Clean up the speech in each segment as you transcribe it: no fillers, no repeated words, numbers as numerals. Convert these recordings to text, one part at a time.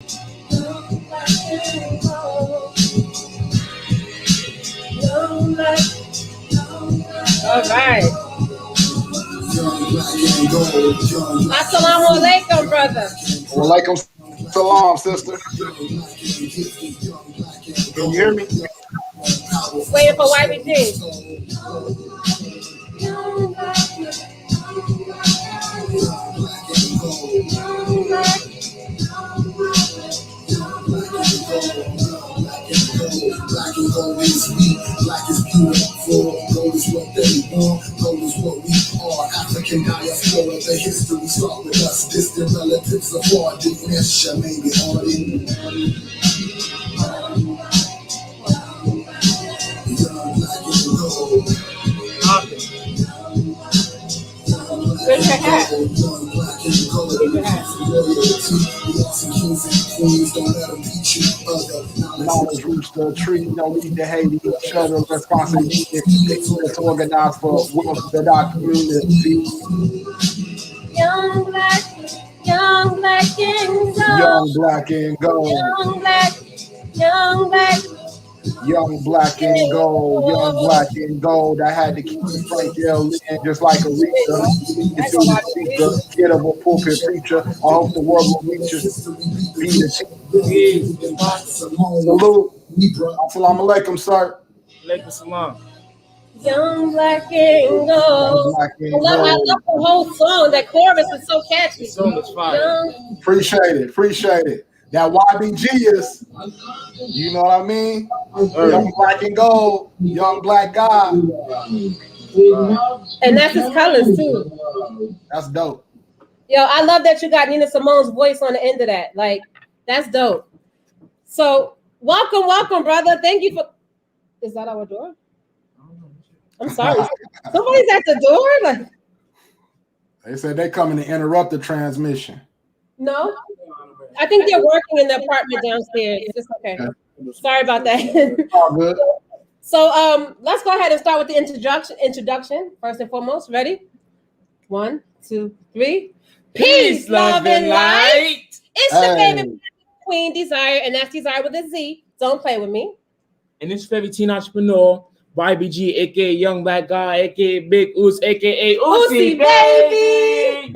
All right. Assalamu alaikum, brother. Walaikum salam, sister. Can you hear me? Waiting for YBG. Black and gold is we, black is beautiful, gold is what they want, gold is what we are. African diaspora, the history start with us, distant relatives of our dementia, maybe already. Young black and gold. Where's your hat? Young black and gold. Royalty, we are some kings and queens, don't let them beat you other. Knowledge roots the tree, no need to hate each other. Responsibility to organize for wealth of our community. Young black and gold. Young black and gold. Young black. Young black and gold. Young black and gold. I had to keep Frank L. Lynn just like a Rita. Until you speak the kid of a pulpit preacher. I hope the world will reach you. Be the salute. Assalamu alaikum, sir. Alaikum salam. Young black and gold. I love the whole song. That chorus is so catchy. The song is fire. Appreciate it. That YBG is, you know what I mean? Young black and gold, young black guy. And that's his colors too. That's dope. Yo, I love that you got Nina Simone's voice on the end of that. Like, that's dope. So, welcome, brother. Thank you for. Is that our door? I'm sorry. Somebody's at the door. Like, they said they coming to interrupt the transmission. No, I think they're working in the apartment downstairs. It's okay. Sorry about that. All good. So, let's go ahead and start with the introduction. First and foremost, ready? 1, 2, 3. Peace, love, and light. It's the favorite Queen Desire, and that's Desire with a Z. Don't play with me. And it's favorite teen entrepreneur, YBG, aka Young Black Guy, aka Big Oos, aka Oosie Baby.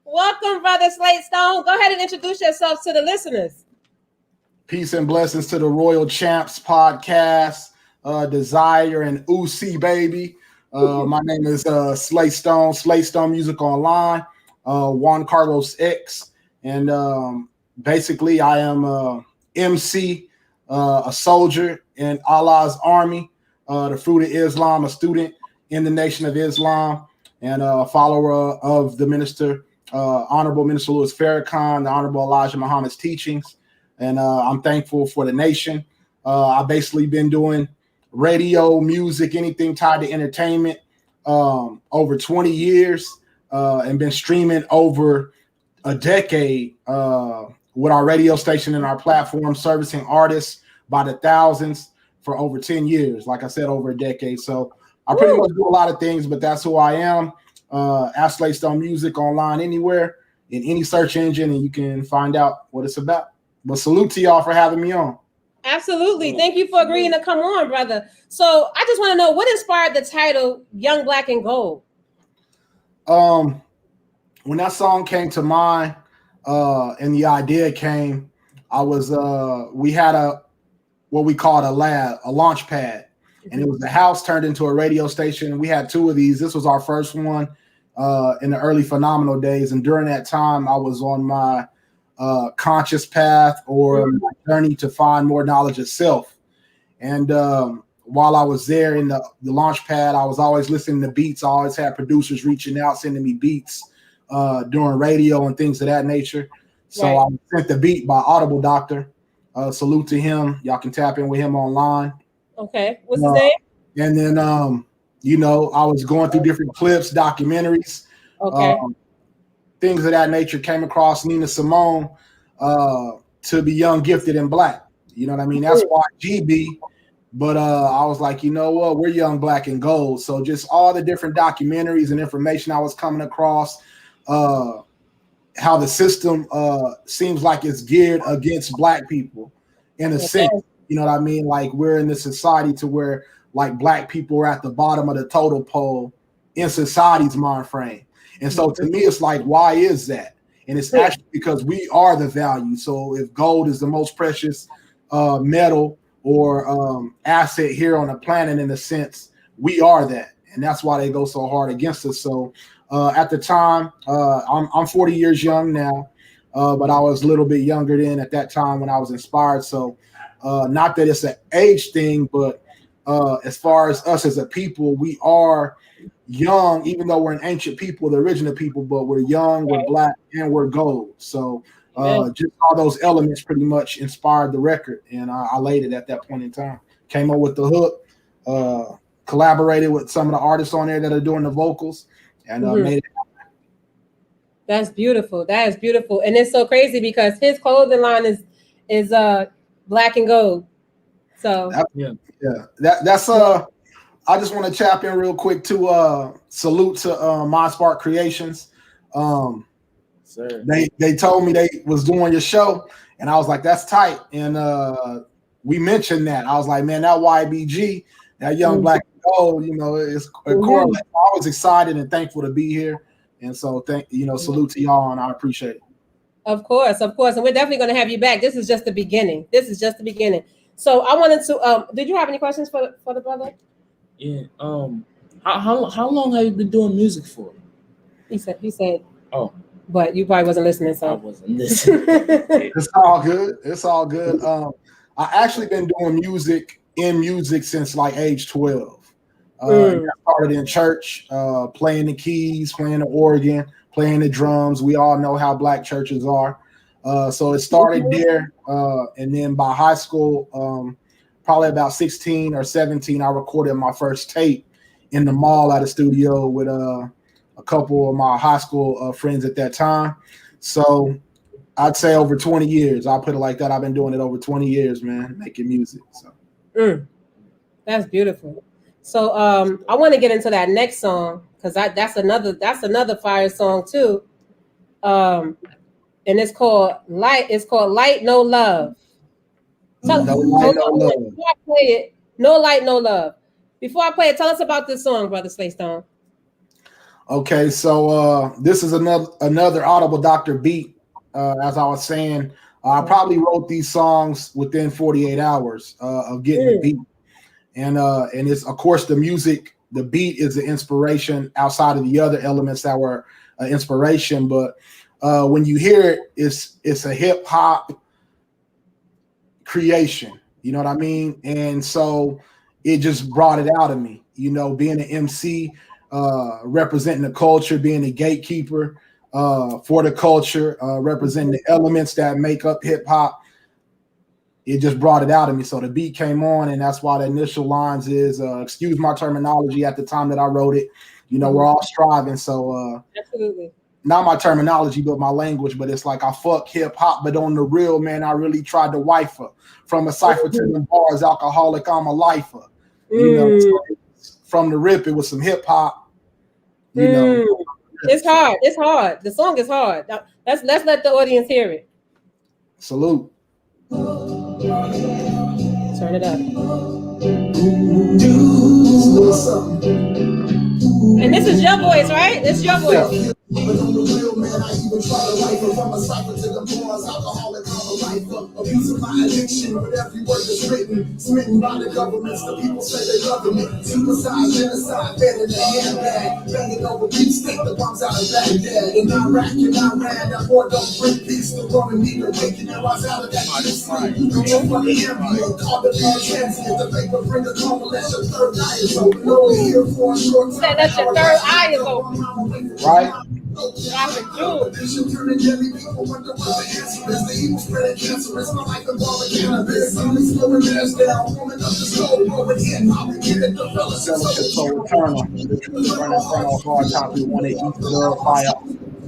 Welcome, brother Slate Stone. Go ahead and introduce yourself to the listeners. Peace and blessings to the Royal Champs podcast, Desire and Oosie Baby. My name is Slate Stone Music Online, Juan Carlos X, and basically I am a MC, a soldier in Allah's army, the fruit of Islam, a student in the Nation of Islam, and a follower of the minister, Honorable Minister Louis Farrakhan, the Honorable Elijah Muhammad's teachings, and I'm thankful for the nation. I've basically been doing radio, music, anything tied to entertainment over 20 years and been streaming over a decade with our radio station and our platform, servicing artists by the thousands for over 10 years. Like I said, over a decade. So I pretty much do a lot of things, but that's who I am. Ask Slate Stone Music online anywhere in any search engine, and you can find out what it's about. But salute to y'all for having me on. Absolutely. Thank you for agreeing to come on, brother. So I just want to know what inspired the title Young Black and Gold? When that song came to mind and the idea came, I was we had what we called a lab, a launch pad, and it was the house turned into a radio station. And we had 2 of these. This was our first one in the early phenomenal days. And during that time, I was on my conscious path or my journey to find more knowledge of self. And while I was there in the launch pad, I was always listening to beats. I always had producers reaching out, sending me beats during radio and things of that nature. So I sent the beat by Audible Doctor. Salute to him. Y'all can tap in with him online. Okay. What's his name? And then, I was going through different clips, documentaries, things of that nature. Came across Nina Simone to be young, gifted, and black. You know what I mean? That's why GB. But I was like, you know what? We're young, black, and gold. So just all the different documentaries and information I was coming across, how the system seems like it's geared against Black people in a sense. You know what I mean? Like we're in this society to where like Black people are at the bottom of the totem pole in society's mind frame. And so to me, it's like, why is that? And it's actually because we are the value. So if gold is the most precious metal or asset here on the planet, in a sense, we are that. And that's why they go so hard against us. So at the time, I'm 40 years young now, but I was a little bit younger then at that time when I was inspired. So not that it's an age thing, but as far as us as a people, we are young, even though we're an ancient people, the original people, but we're young, we're Black, and we're gold. So just all those elements pretty much inspired the record, and I laid it at that point in time. Came up with the hook, collaborated with some of the artists on there that are doing the vocals, and made it happen. That's beautiful. That is beautiful, and it's so crazy because his clothing line is black and gold. So that's I just want to chap in real quick to salute to Mind Spark Creations. They told me they was doing your show, and I was like, that's tight. And we mentioned that. I was like, man, that YBG, that young Black and gold, you know, it's correlated. I was excited and thankful to be here. And so salute to y'all, and I appreciate it. Of course. And we're definitely going to have you back. This is just the beginning. So I wanted to did you have any questions for the brother? Yeah. How long have you been doing music for? He said. Oh. But you probably wasn't listening, so I wasn't listening. It's all good. I actually been doing music since like age 12. I started in church, playing the keys, playing the organ, playing the drums. We all know how Black churches are. So it started there, and then by high school, probably about 16 or 17, I recorded my first tape in the mall at a studio with a couple of my high school friends at that time. So I'd say over 20 years. I'll put it like that. I've been doing it over 20 years, man, making music. So that's beautiful. So I want to get into that next song because that's another fire song too. And it's called Light. It's called Light No Love. Before I play it, No Light, No Love. Before I play it, tell us about this song, Brother Slate Stone. Okay, so this is another Audible Doctor beat. As I was saying, I probably wrote these songs within 48 hours of getting the beat, and it's of course the music. The beat is the inspiration outside of the other elements that were inspiration, but when you hear it, it's a hip hop creation. You know what I mean? And so it just brought it out of me. You know, being an MC. Representing the culture, being a gatekeeper for the culture, representing the elements that make up hip hop. It just brought it out of me. So the beat came on, and that's why the initial lines is, excuse my terminology at the time that I wrote it. You know, we're all striving. So absolutely. Not my terminology, but my language. But it's like I fuck hip hop, but on the real, man, I really tried to wife her. From a cipher to the bars, alcoholic, I'm a lifer. You know, so from the rip, it was some hip hop. You know, it's hard. The song is hard. Let's let the audience hear it. Salute. Turn it up. And this is your voice, right? This is your voice. But on the real, man, I even try to write it from a cipher to the bars, alcoholic, I'm a lifer. Abuse of my addiction, with every word that's written, smitten by the governments, the people say they love me. Suicide, genocide, bed in the handbag, banging over beats, take the bombs out of Baghdad. In Iraq and Iran, that war don't bring peace. The woman need to wake and rise out of that peace. Reaching for the ambient, call the man transient, the paper bring the convalesce, your third eye is open. Only here for a short time. That's your third eye is open. Right?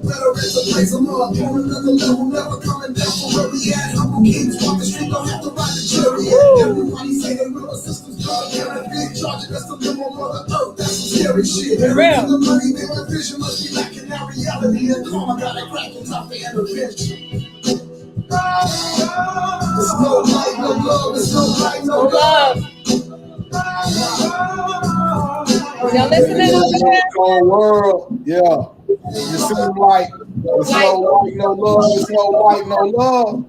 Better is a place I'm up on another level, never coming down from where we at. Humble kings walk the street, don't have to ride the jury. Everybody say they real systems drug, and a big charge against the limo on the earth. That's some scary shit. The money, their vision must be lacking. Now reality reality and karma got it cracking top the intervention. There's no light, no love, there's no light, no love. Y'all listening over there? Cold world, yeah. You seem like there's no light, no love. There's no light, no love.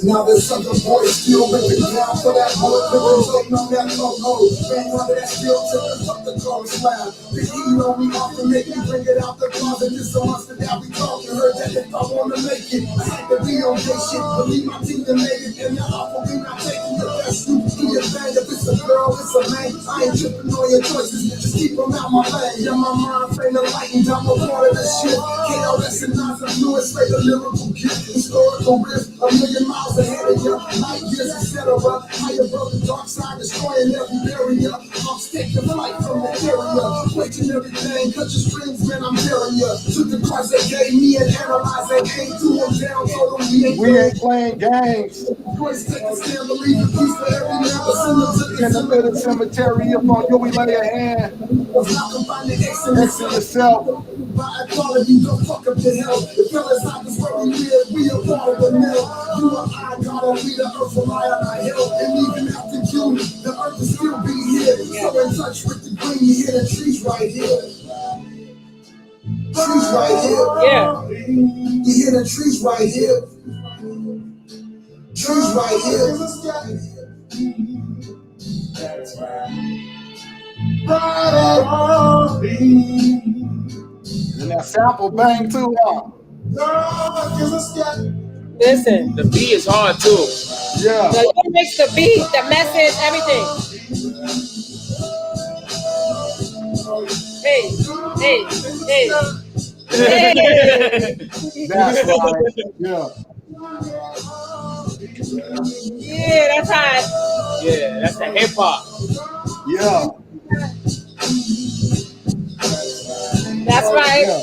Now there's other boys still ripping down for that boy, living on that logo. Man, under that still tipping up the chorus loud. The heat on me off to make me bring it out the closet. Just a monster that we talking. Heard that if I wanna make it, I had to be on this shit. Believe my team that made it, and the offer we not taking the best. You do your thing. If it's a girl, it's a man. I ain't tripping on your choices. Just keep them out my lane. Yeah, my mind frame enlightened. I'm a part of this shit. KRS and Nas and Lewis, straight a lyrical kid. Historical risk, a million miles ahead of you, light years, etc. Higher above the dark side, destroying every barrier. I'm taking flight from the area, breaking everything, cut your strings, man, I'm bearing you. Took the cards they gave me and analyzed they ain't to them down, told them We ain't playing games. Boys take a stand, believe in peace for every member, send them to In the middle cemetery, if on you we lay a hand. X in yourself. By equality, don't fuck up your health. The fellas out is where we live, we are part of the mill. You and I gotta be the earth for my help. And even after you, the earth will still be here. So in touch with the green, you hear the trees right here. Trees right here. Yeah. You hear the trees right here. Trees right here. That's right. And that sample bang too, huh? Listen. The beat is hard too. Yeah. The lyrics, the beat, the message, everything. Hey, hey. That's right. Yeah. Yeah, that's hot. Yeah, that's the hip hop. Yeah. That's right. Yeah.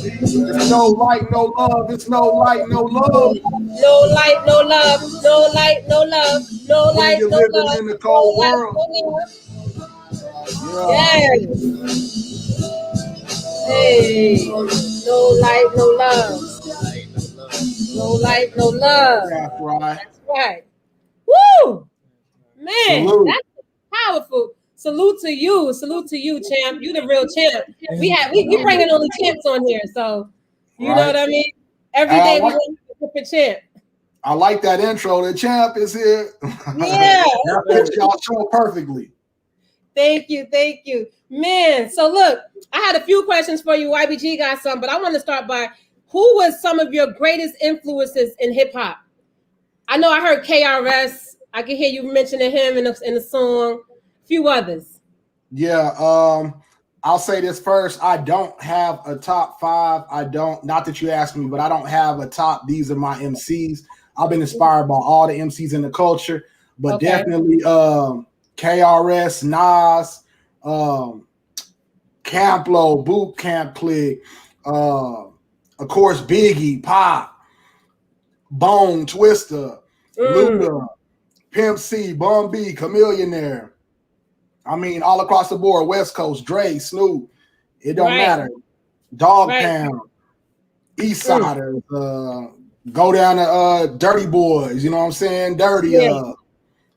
It's no light, no love. It's no light, no love. No light, no love. No light, no love. No light, When no you're living love. in the cold No light, world. no love. Yeah. Hey, no light, no love. No light, no love. That's right. That's right. Woo! Man, Salute. that's powerful. Salute to you, champ. You the real champ. We bringing only champs on here, so you know what I mean. Every day we want a different champ. I like that intro. The champ is here. Yeah. That fits y'all show perfectly. Thank you. Man, so look, I had a few questions for you. YBG got some, but I want to start by who was some of your greatest influences in hip hop? I know I heard KRS. I can hear you mentioning him in the song. A few others. Yeah, I'll say this first. I don't have a top 5. Not that you asked me, but I don't have a top. These are my MCs. I've been inspired by all the MCs in the culture, but definitely KRS, Nas, Camplo, Boot Camp Click, of course, Biggie, Pop, Bone, Twister, Luda, Pimp C, Bun B, Chameleonaire. I mean, all across the board, West Coast, Dre, Snoop. It don't matter. Dog Pound, East Siders, go down to Dirty Boys, you know what I'm saying? Dirty.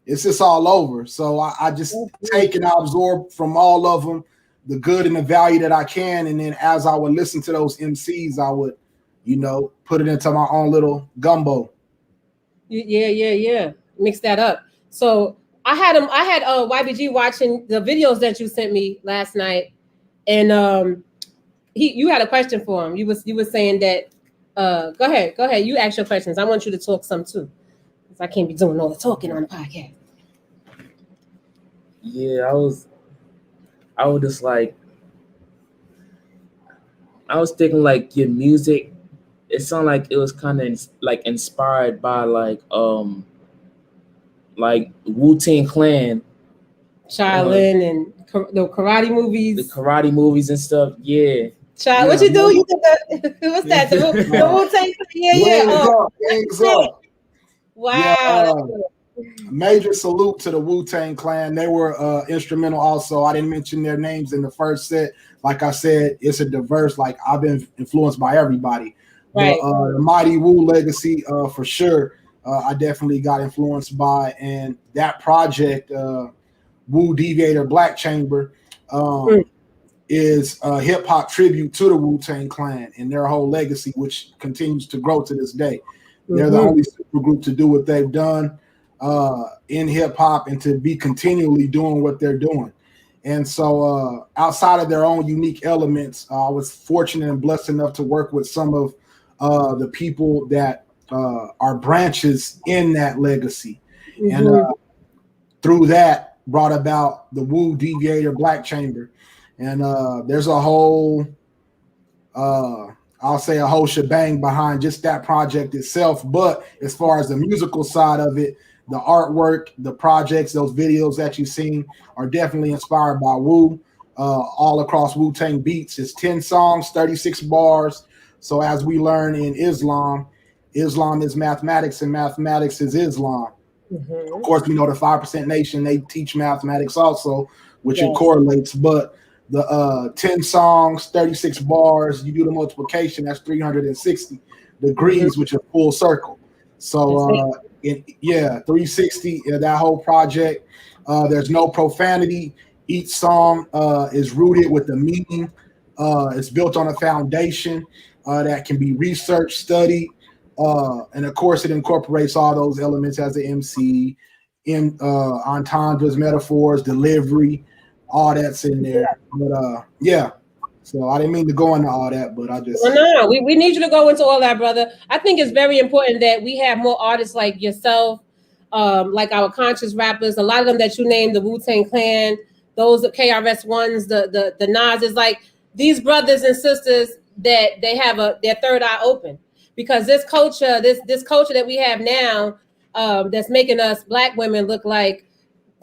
It's just all over. So I just take and I absorb from all of them the good and the value that I can. And then as I would listen to those MCs, I would, put it into my own little gumbo. Yeah. Mix that up. So I had YBG watching the videos that you sent me last night, and you had a question for him. You was saying that go ahead. You ask your questions. I want you to talk some too, because I can't be doing all the talking on the podcast. Yeah, I was just like, I was thinking like your music, it sounded like it was kind of like inspired by like Wu-Tang Clan, Shaolin and the karate movies. The karate movies and stuff. Yeah. Child, what you do? You did what's that? The Wu-Tang? Yeah. Wings up. Wow. major salute to the Wu-Tang Clan. They were instrumental also. I didn't mention their names in the first set. Like I said, it's a diverse, like I've been influenced by everybody. Right. The Mighty Wu legacy, for sure, I definitely got influenced by. And that project, Wu Deviator Black Chamber, is a hip-hop tribute to the Wu-Tang Clan and their whole legacy, which continues to grow to this day. They're the only supergroup to do what they've done in hip-hop and to be continually doing what they're doing. And so outside of their own unique elements, I was fortunate and blessed enough to work with some of the people that are branches in that legacy. And through that brought about the Wu Deviator Black Chamber. And there's a whole, I'll say a whole shebang behind just that project itself. But as far as the musical side of it, the artwork, the projects, those videos that you've seen are definitely inspired by Wu. All across Wu-Tang Beats. It's 10 songs, 36 bars. So as we learn in Islam, Islam is mathematics and mathematics is Islam. Of course, we know the 5% Nation, they teach mathematics also, which it correlates. But the 10 songs, 36 bars, you do the multiplication, that's 360 degrees, which is full circle. So 360, that whole project, there's no profanity. Each song is rooted with a meaning. It's built on a foundation that can be researched, studied, and of course it incorporates all those elements as the MC, entendres, metaphors, delivery, all that's in there. But so I didn't mean to go into all that, but I just no, we need you to go into all that, brother. I think it's very important that we have more artists like yourself, like our conscious rappers. A lot of them that you named, the Wu-Tang Clan, those KRS Ones, the Nas, is like these brothers and sisters that they have their third eye open, because this culture that we have now, that's making us Black women look like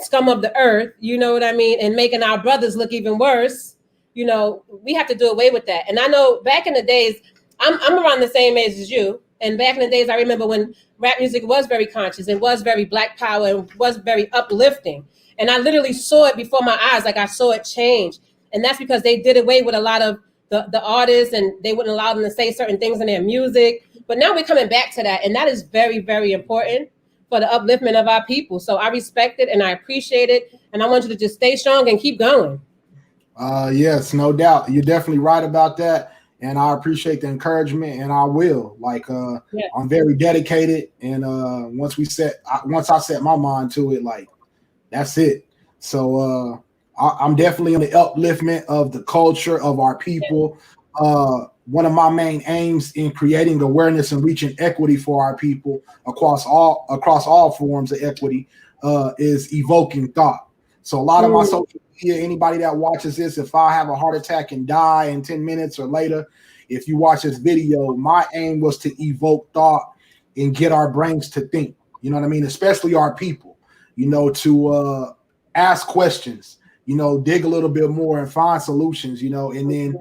scum of the earth, you know what I mean, and making our brothers look even worse. You know, we have to do away with that. And I know back in the days, I'm around the same age as you. And back in the days, I remember when rap music was very conscious, it was very Black power, and was very uplifting. And I literally saw it before my eyes, like I saw it change. And that's because they did away with a lot of the artists, and they wouldn't allow them to say certain things in their music. But now we're coming back to that. And that is very, very important for the upliftment of our people. So I respect it and I appreciate it. And I want you to just stay strong and keep going. Yes, no doubt. You're definitely right about that. And I appreciate the encouragement, and I will. Like, I'm very dedicated. And once I set my mind to it, like, that's it. So I'm definitely on the upliftment of the culture of our people. One of my main aims in creating awareness and reaching equity for our people across all forms of equity is evoking thought. So a lot of my social media, anybody that watches this, if I have a heart attack and die in 10 minutes or later, if you watch this video, my aim was to evoke thought and get our brains to think, you know what I mean? Especially our people, you know, to ask questions, you know, dig a little bit more and find solutions, you know, and then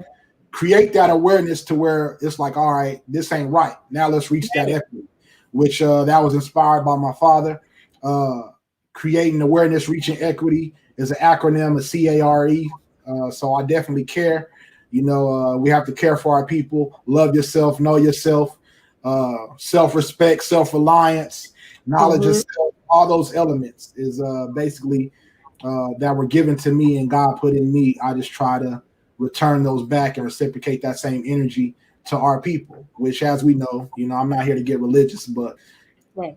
create that awareness to where it's like, all right, this ain't right. Now let's reach that equity, which that was inspired by my father. Creating awareness, reaching equity is an acronym of CARE. So I definitely care. You know, we have to care for our people, love yourself, know yourself, self-respect, self-reliance, knowledge of self. All those elements is basically that were given to me and God put in me. I just try to return those back and reciprocate that same energy to our people, which, as we know, you know, I'm not here to get religious, but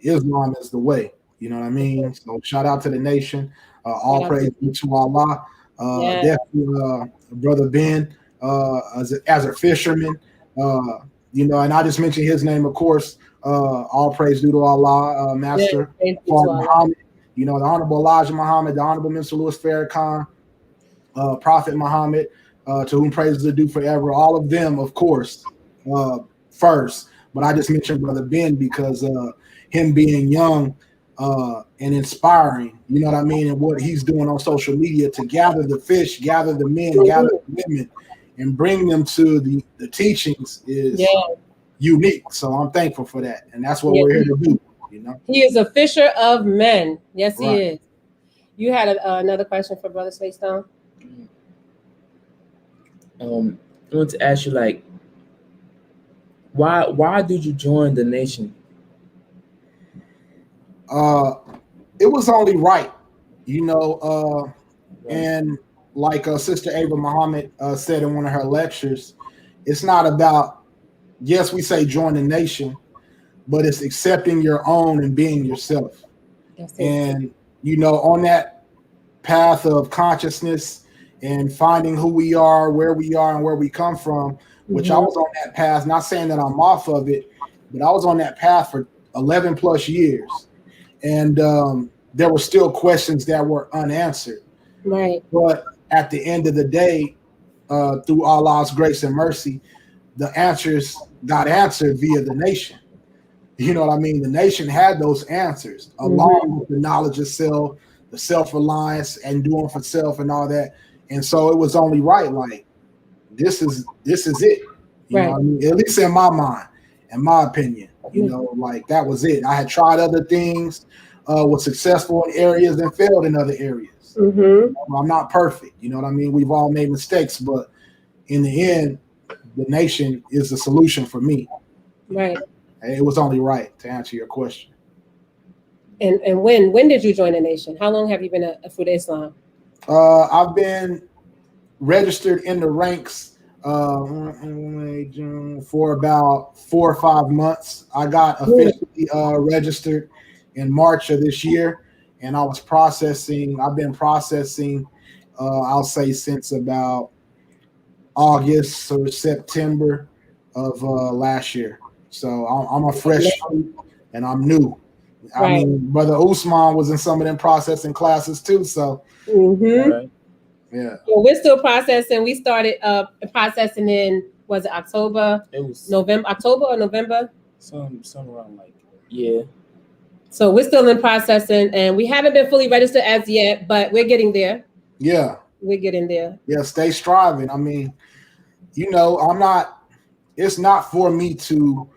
Islam is the way. You know what I mean? So shout out to the nation. All praise to Allah. Definitely, Brother Ben, as a fisherman, you know, and I just mentioned his name, of course. All praise due to Allah, Master Muhammad. You know, the Honorable Elijah Muhammad, the Honorable Minister Louis Farrakhan, Prophet Muhammad, to whom praises are due forever. All of them, of course, first. But I just mentioned Brother Ben because him being young and inspiring, you know what I mean, and what he's doing on social media to gather the fish, gather the men, gather the women, and bring them to the teachings is unique. So I'm thankful for that, and that's what we're here to do. You know, he is a fisher of men. Yes, he Right. is. You had another question for Brother Slate Stone? I want to ask you, like, why did you join the nation? It was only right, you know. And like Sister Ava Muhammad said in one of her lectures, it's not about, yes, we say join the nation, but it's accepting your own and being yourself. That's it. And, you know, on that path of consciousness and finding who we are, where we are, and where we come from, which I was on that path, not saying that I'm off of it, but I was on that path for 11 plus years. And there were still questions that were unanswered. Right. But at the end of the day, through Allah's grace and mercy, the answers got answered via the nation. You know what I mean? The nation had those answers, along with the knowledge of self, the self-reliance, and doing for self and all that. And so it was only right, like, this is it. You know what I mean? At least in my mind, in my opinion. You know, like, that was it. I had tried other things, was successful in areas and failed in other areas. You know, I'm not perfect. You know what I mean? We've all made mistakes, but in the end, the nation is the solution for me. Right. And it was only right to answer your question. And when did you join the nation? How long have you been a Fruit of Islam? I've been registered in the ranks for about 4 or 5 months. I got officially registered in March of this year, and I was processing. I've been processing, I'll say, since about August or September of last year. So I'm a fresh fruit, and I'm new. I mean, Brother Usman was in some of them processing classes too. So, yeah. Well, we're still processing. We started processing in, was it October? It was October or November? Some around like, So we're still in processing, and we haven't been fully registered as yet, but we're getting there. Yeah. We're getting there. Yeah, stay striving. I mean, you know, it's not for me to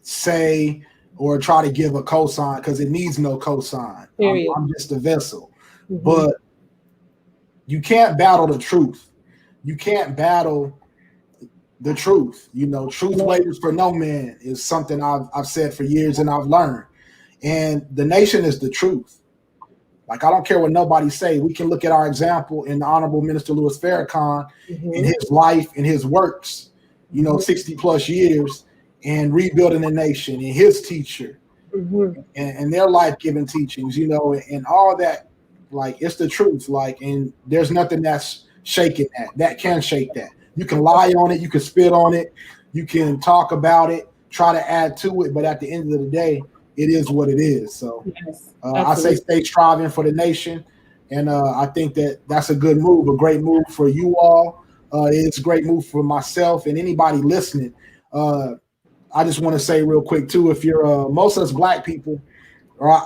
say or try to give a cosign, because it needs no cosign. I'm just a vessel. But you can't battle the truth. You can't battle the truth. You know, truth waits for no man is something I've said for years and I've learned. And the nation is the truth. Like, I don't care what nobody say. We can look at our example in the Honorable Minister Louis Farrakhan in his life and his works, you know, 60 plus years, and rebuilding the nation, and his teacher and their life-giving teachings, you know, and all that. Like, it's the truth. Like, and there's nothing that's shaking that can shake that. You can lie on it, you can spit on it, you can talk about it, try to add to it, but at the end of the day, it is what it is. So I say stay striving for the nation, and I think that's a good move, a great move for you all. It's a great move for myself and anybody listening. I just want to say real quick too, if you're most of us Black people, or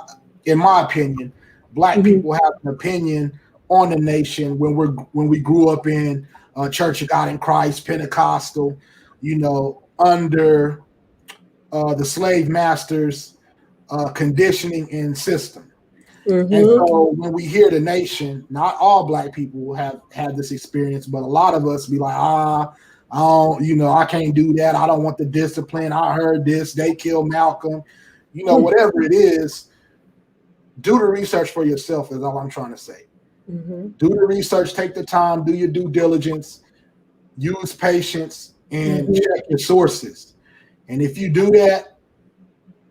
in my opinion, Black people have an opinion on the nation when we grew up in Church of God in Christ, Pentecostal, you know, under the slave masters' conditioning and system. And so when we hear the nation, not all Black people have had this experience, but a lot of us be like, I don't, you know, I can't do that. I don't want the discipline. I heard this. They killed Malcolm. You know, whatever it is, do the research for yourself is all I'm trying to say. Do the research, take the time, do your due diligence, use patience, and check your sources. And if you do that,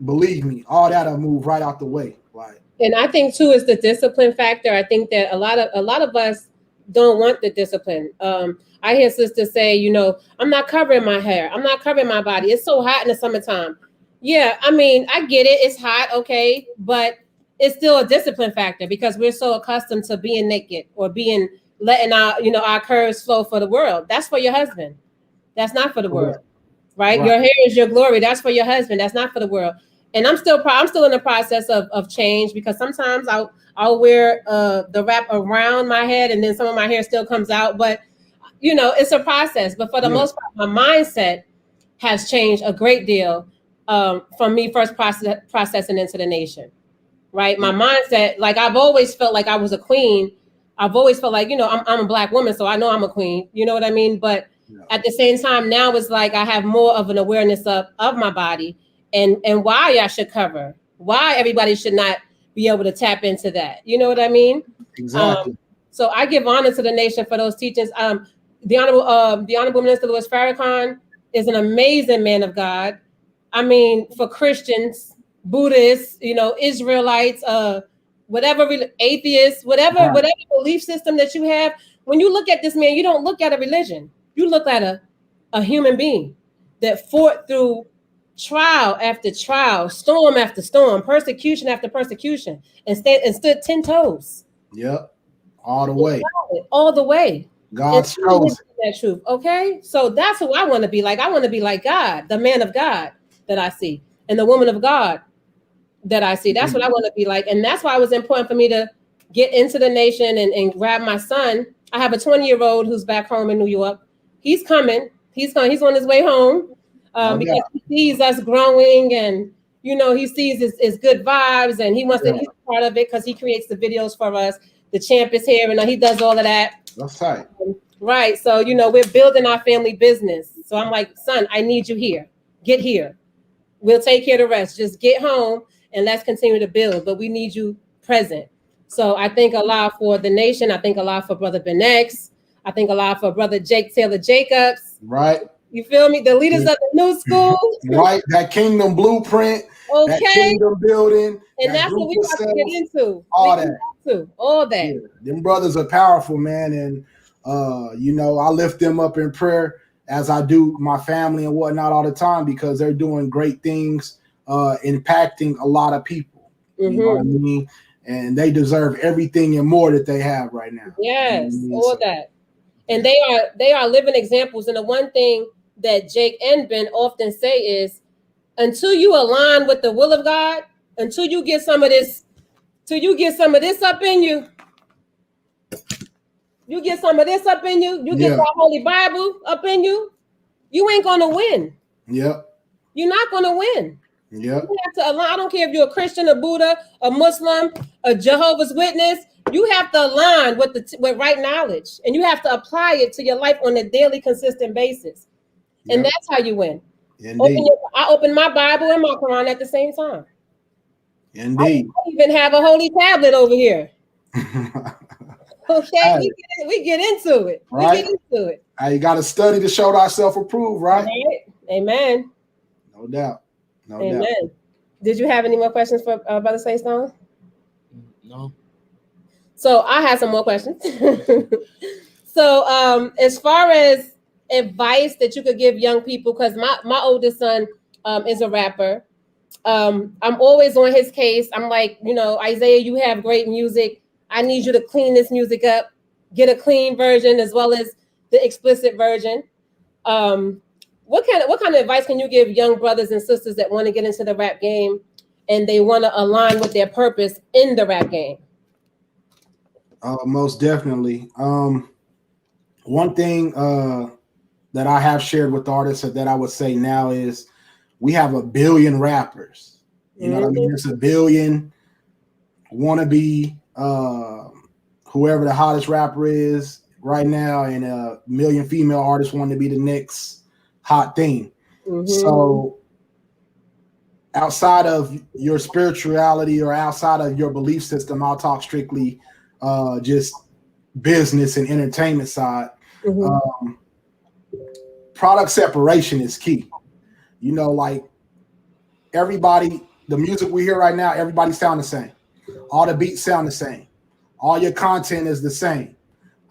believe me, all that'll move right out the way. Like, and I think too is the discipline factor. I think that a lot of us don't want the discipline. I hear sisters say, you know, I'm not covering my hair, I'm not covering my body. It's so hot in the summertime. Yeah, I mean, I get it. It's hot, okay, but it's still a discipline factor because we're so accustomed to being naked or letting our curves flow for the world. That's for your husband. That's not for the world, right? Your hair is your glory. That's for your husband. That's not for the world. And I'm still in the process of change, because sometimes I'll wear the wrap around my head and then some of my hair still comes out. But you know, it's a process. But for the most part, my mindset has changed a great deal. from me first processing into the nation, right? My mindset, like I've always felt like I was a queen. I've always felt like, I'm a Black woman, so I know I'm a queen. You know what I mean? But at the same time, now it's like I have more of an awareness of my body and why I should cover, why everybody should not be able to tap into that. You know what I mean? Exactly. So I give honor to the nation for those teachings. The Honorable Minister Louis Farrakhan is an amazing man of God. I mean, for Christians, Buddhists, Israelites, whatever atheists, whatever belief system that you have, when you look at this man, you don't look at a religion. You look at a human being that fought through trial after trial, storm after storm, persecution after persecution, and stood 10 toes. Yep. All the way. All the way. God's chosen. That truth. Okay. So that's who I want to be like. I want to be like God, the man of God that I see, and the woman of God that I see. That's what I want to be like. And that's why it was important for me to get into the nation and grab my son. I have a 20-year-old who's back home in New York. He's coming. He's on his way home because he sees us growing, and he sees his good vibes, and he wants to be part of it because he creates the videos for us. The champ is here, and he does all of that. That's right. Right. So we're building our family business. So I'm like, son, I need you here. Get here. We'll take care of the rest. Just get home and let's continue to build. But we need you present. So I think a lot for the nation. I think a lot for Brother Ben X. I think a lot for Brother Jake Taylor Jacobs. Right. You feel me? The leaders of the new school. Right. That kingdom blueprint. Okay. That kingdom building. And that's what we got to get into. All that. All that. Yeah. Them brothers are powerful, man. And, I lift them up in prayer as I do my family and whatnot all the time because they're doing great things, impacting a lot of people. You know what I mean? And they deserve everything and more that they have right now. Yes, all that. And they are living examples. And the one thing that Jake and Ben often say is, until you align with the will of God, until you get some of this up in you, you get that Holy Bible up in you, you ain't gonna win. Yep. You're not gonna win. Yep. You have to align. I don't care if you're a Christian, a Buddha, a Muslim, a Jehovah's Witness. You have to align with right knowledge, and you have to apply it to your life on a daily, consistent basis. Yep. And that's how you win. I open my Bible and my Quran at the same time. Indeed. I even have a holy tablet over here. Okay, we get into it. Right. We get into it. You got to study to show thyself approved, right? Amen. No doubt. Amen. Did you have any more questions for Brother Slate Stone? No. So I have some more questions. So as far as advice that you could give young people, because my oldest son is a rapper. I'm always on his case. I'm like, Isaiah, you have great music. I need you to clean this music up, get a clean version as well as the explicit version. What kind of advice can you give young brothers and sisters that want to get into the rap game and they want to align with their purpose in the rap game? Most definitely. One thing that I have shared with artists that I would say now is we have 1 billion rappers. You know what I mean? It's 1 billion wannabe, whoever the hottest rapper is right now, and 1 million female artists want to be the next hot thing. So outside of your spirituality or outside of your belief system, I'll talk strictly just business and entertainment side. Product separation is key. Like everybody, the music we hear right now, everybody sound the same. All the beats sound the same. All your content is the same.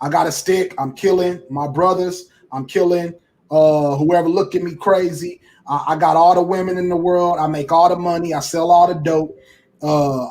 I got a stick. I'm killing my brothers. I'm killing whoever look at me crazy. I got all the women in the world. I make all the money. I sell all the dope.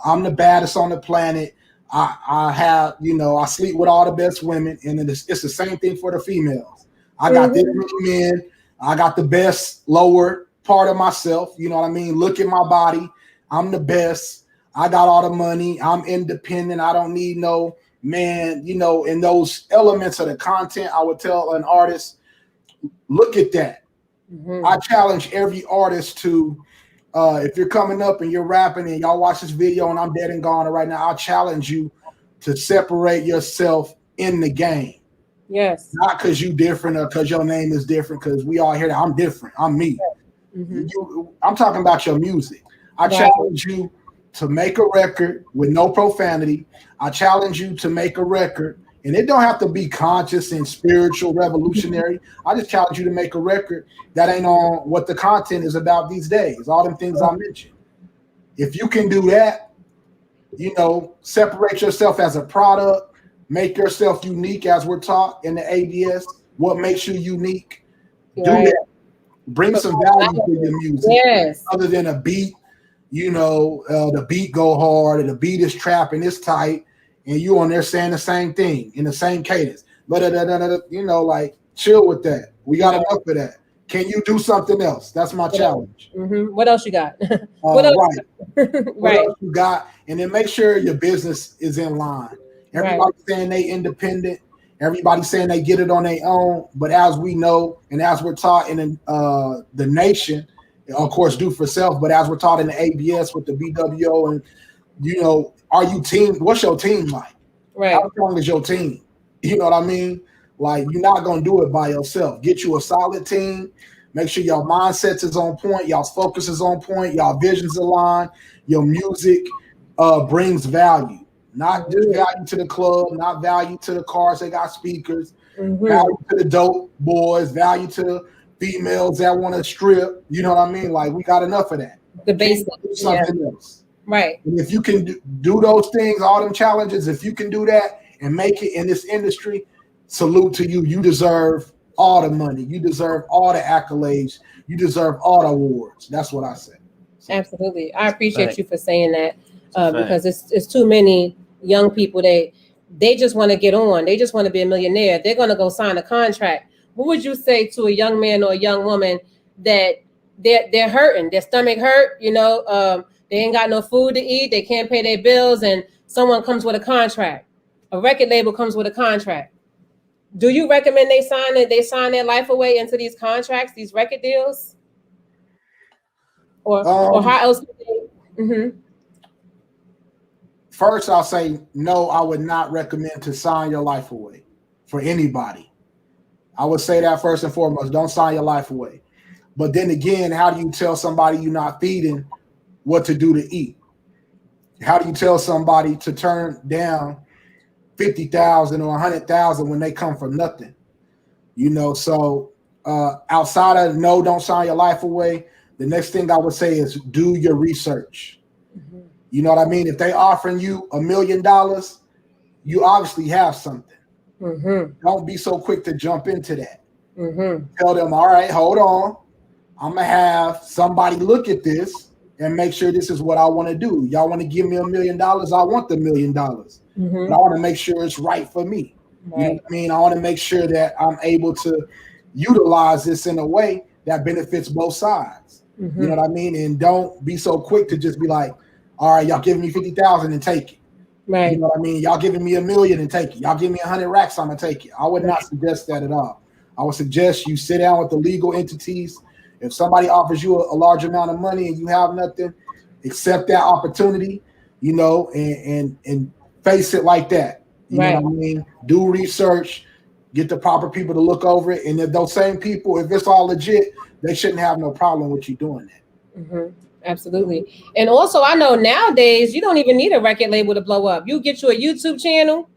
I'm the baddest on the planet. I have, I sleep with all the best women. And it's the same thing for the females. I got this many men. I got the best lower part of myself. You know what I mean? Look at my body. I'm the best. I got all the money. I'm independent. I don't need no man, in those elements of the content. I would tell an artist, look at that. I challenge every artist to if you're coming up and you're rapping and y'all watch this video and I'm dead and gone right now, I'll challenge you to separate yourself in the game. Yes. Not because you different or because your name is different, because we all hear that I'm different. I'm me. I'm talking about your music. I challenge you to make a record with no profanity. I challenge you to make a record, and it don't have to be conscious and spiritual, revolutionary. I just challenge you to make a record that ain't on what the content is about these days. All them things I mentioned. If you can do that, you know, separate yourself as a product, make yourself unique as we're taught in the ABS. What makes you unique? Do that. Bring some value to your music. Yes. Other than a beat, you know, the beat go hard and the beat is trap and it's tight, and you on there saying the same thing in the same cadence. But you know, like chill with that. We got enough of that. Can you do something else? That's my challenge. What else you got? What else? What else you got? And then make sure your business is in line. Everybody saying they independent. Everybody saying they get it on their own. But as we know, and as we're taught in the nation, of course, do for self. But as we're taught in the ABS with the BWO, and you know, are you team? What's your team like? Right. How strong is your team? You know what I mean? Like, you're not gonna do it by yourself. Get you a solid team. Make sure your mindsets is on point. Y'all's focus is on point. Y'all visions align. Your music brings value. Not just value to the club, not value to the cars that got speakers, value to the dope boys, value to the females that want to strip. You know what I mean? Like, we got enough of that. The basics. Something else. Right. And if you can do those things, all them challenges, if you can do that and make it in this industry, salute to you. You deserve all the money. You deserve all the accolades. You deserve all the awards. That's what I say. So, absolutely. I appreciate you for saying that because it's too many young people. They just want to get on. They just want to be a millionaire. They're going to go sign a contract. What would you say to a young man or a young woman that they're hurting, their stomach hurt, you know, they ain't got no food to eat, they can't pay their bills, and someone comes with a contract. A record label comes with a contract. Do you recommend they sign their life away into these contracts, these record deals? Or how else? First, I'll say no, I would not recommend to sign your life away for anybody. I would say that first and foremost, don't sign your life away. But then again, how do you tell somebody you're not feeding what to do to eat? How do you tell somebody to turn down $50,000 or $100,000 when they come from nothing? You know, so outside of no, don't sign your life away, the next thing I would say is do your research. You know what I mean? If they offering you $1 million, you obviously have something. Don't be so quick to jump into that. Tell them, all right, hold on. I'm going to have somebody look at this and make sure this is what I want to do. Y'all want to give me $1 million? I want the $1 million. But I want to make sure it's right for me. You know what I mean? I want to make sure that I'm able to utilize this in a way that benefits both sides. You know what I mean? And don't be so quick to just be like, all right, y'all giving me 50,000 and take it. Right. You know what I mean? Y'all giving me $1 million and take it. Y'all give me 100 racks, I'm gonna take it. I would not suggest that at all. I would suggest you sit down with the legal entities. If somebody offers you a large amount of money and you have nothing, accept that opportunity, you know, and face it like that. You know what I mean? Do research, get the proper people to look over it. And if those same people, if it's all legit, they shouldn't have no problem with you doing that. Absolutely. And also, I know nowadays you don't even need a record label to blow up. You get you a YouTube channel,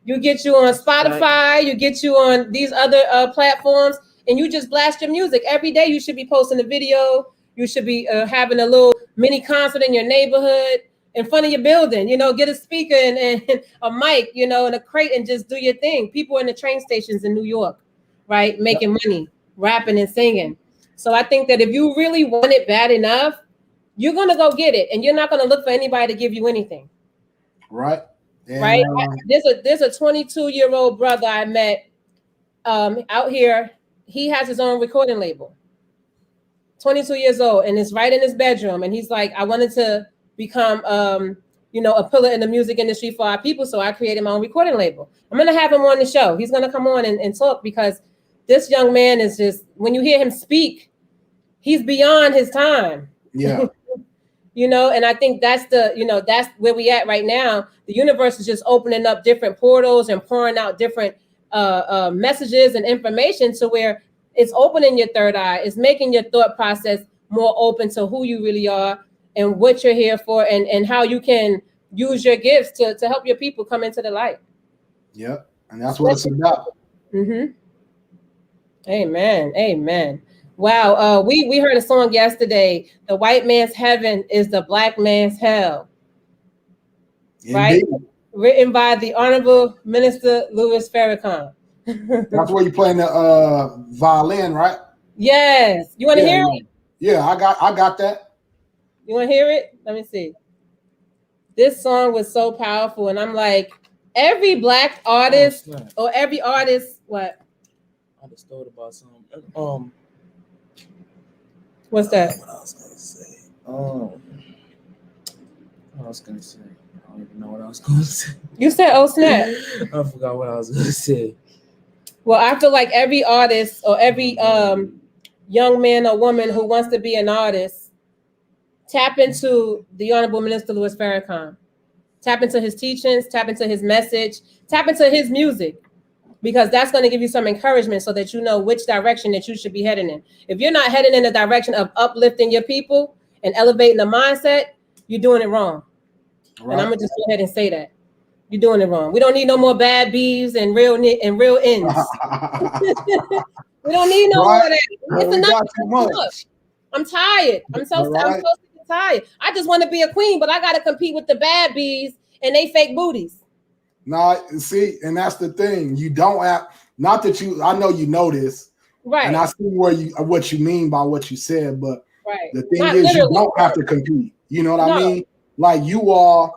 you get you on Spotify, you get you on these other platforms, and you just blast your music. Every day you should be posting a video. You should be having a little mini concert in your neighborhood in front of your building. You know, get a speaker and a mic, you know, and a crate and just do your thing. People in the train stations in New York, right, making money, rapping and singing. So I think that if you really want it bad enough, you're going to go get it, and you're not going to look for anybody to give you anything. Right. And, right. There's a 22-year-old brother I met out here. He has his own recording label. 22 years old, and it's right in his bedroom. And he's like, I wanted to become, you know, a pillar in the music industry for our people. So I created my own recording label. I'm going to have him on the show. He's going to come on and talk, because this young man is just, when you hear him speak, he's beyond his time. Yeah. you know, and I think that's that's where we at right now. The universe is just opening up different portals and pouring out different messages and information to where it's opening your third eye. It's making your thought process more open to who you really are and what you're here for, and how you can use your gifts to help your people come into the light. Yep, and that's what it's about. Mm-hmm. Amen. Amen. Wow. We heard a song yesterday. The white man's heaven is the black man's hell. Indeed. Right? Written by the Honorable Minister Louis Farrakhan. That's where you playing the violin, right? Yes. You want to hear it? Yeah, I got that. You want to hear it? Let me see. This song was so powerful, and I'm like, every black artist or every artist, what? I just thought about something. What's that? What I was gonna say. What I was gonna say. I don't even know what I was gonna say. You said, "Oh snap!" I forgot what I was gonna say. Well, I feel like every artist or every young man or woman who wants to be an artist, tap into the Honorable Minister Louis Farrakhan. Tap into his teachings, tap into his message, tap into his music, because that's going to give you some encouragement so that you know which direction that you should be heading in. If you're not heading in the direction of uplifting your people and elevating the mindset, you're doing it wrong. Right. And I'm going to just go ahead and say that. You're doing it wrong. We don't need no more bad bees and real ends. We don't need no more of that. It's enough. I'm tired. I'm so tired. I just want to be a queen, but I got to compete with the bad bees and they fake booties. No, see, and that's the thing. You don't have, not that you, I know you know this, right? And I see what you mean by what you said, but right. The thing is, you don't have to compete. You know what I mean? Like you are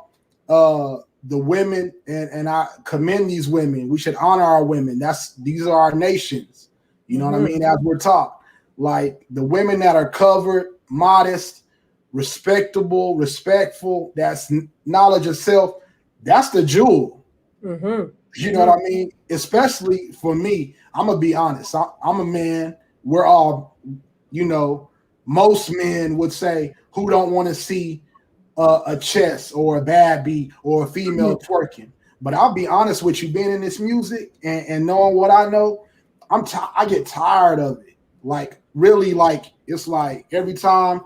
the women, and I commend these women. We should honor our women. These are our nations. You know what I mean? As we're taught, like the women that are covered, modest, respectable, respectful, that's knowledge of self, that's the jewel. You know what I mean? Especially for me, I'm gonna be honest. I'm a man. We're all, most men would say who don't want to see a chest or a bad beat or a female twerking. But I'll be honest with you, being in this music and knowing what I know, I get tired of it. Like really, like it's like every time,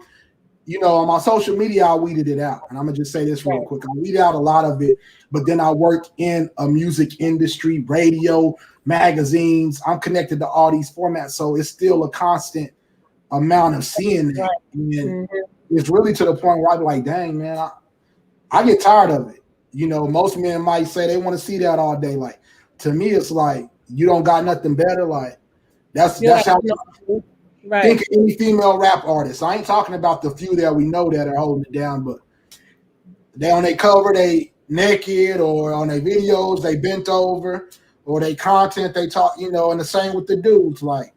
on my social media, I weeded it out. And I'm gonna just say this real quick. I weeded out a lot of it, but then I work in a music industry, radio, magazines. I'm connected to all these formats, so it's still a constant amount of seeing that. And it's really to the point where I'm like, dang, man, I get tired of it. Most men might say they want to see that all day. Like, to me, it's like, you don't got nothing better. Like, that's how I think of any female rap artist. I ain't talking about the few that we know that are holding it down, but they on their cover, they naked, or on their videos, they bent over, or they content, they talk, and the same with the dudes. Like,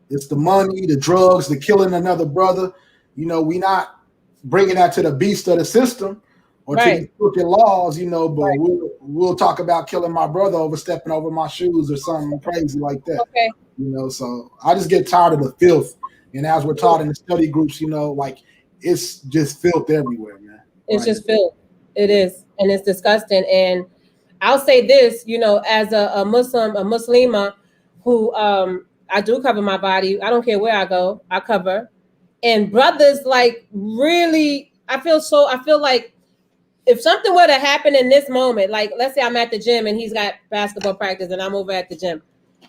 it's the money, the drugs, the killing another brother. We not bringing that to the beast of the system or to these crooked laws, but we'll talk about killing my brother over stepping over my shoes or something crazy like that. Okay. So I just get tired of the filth. And as we're taught in the study groups, like it's just filth everywhere, man. It's just filth. It is. And it's disgusting. And I'll say this, as a Muslima who I do cover my body. I don't care where I go, I cover. And brothers, like, really, I feel like if something were to happen in this moment, like let's say I'm at the gym and he's got basketball practice and I'm over at the gym.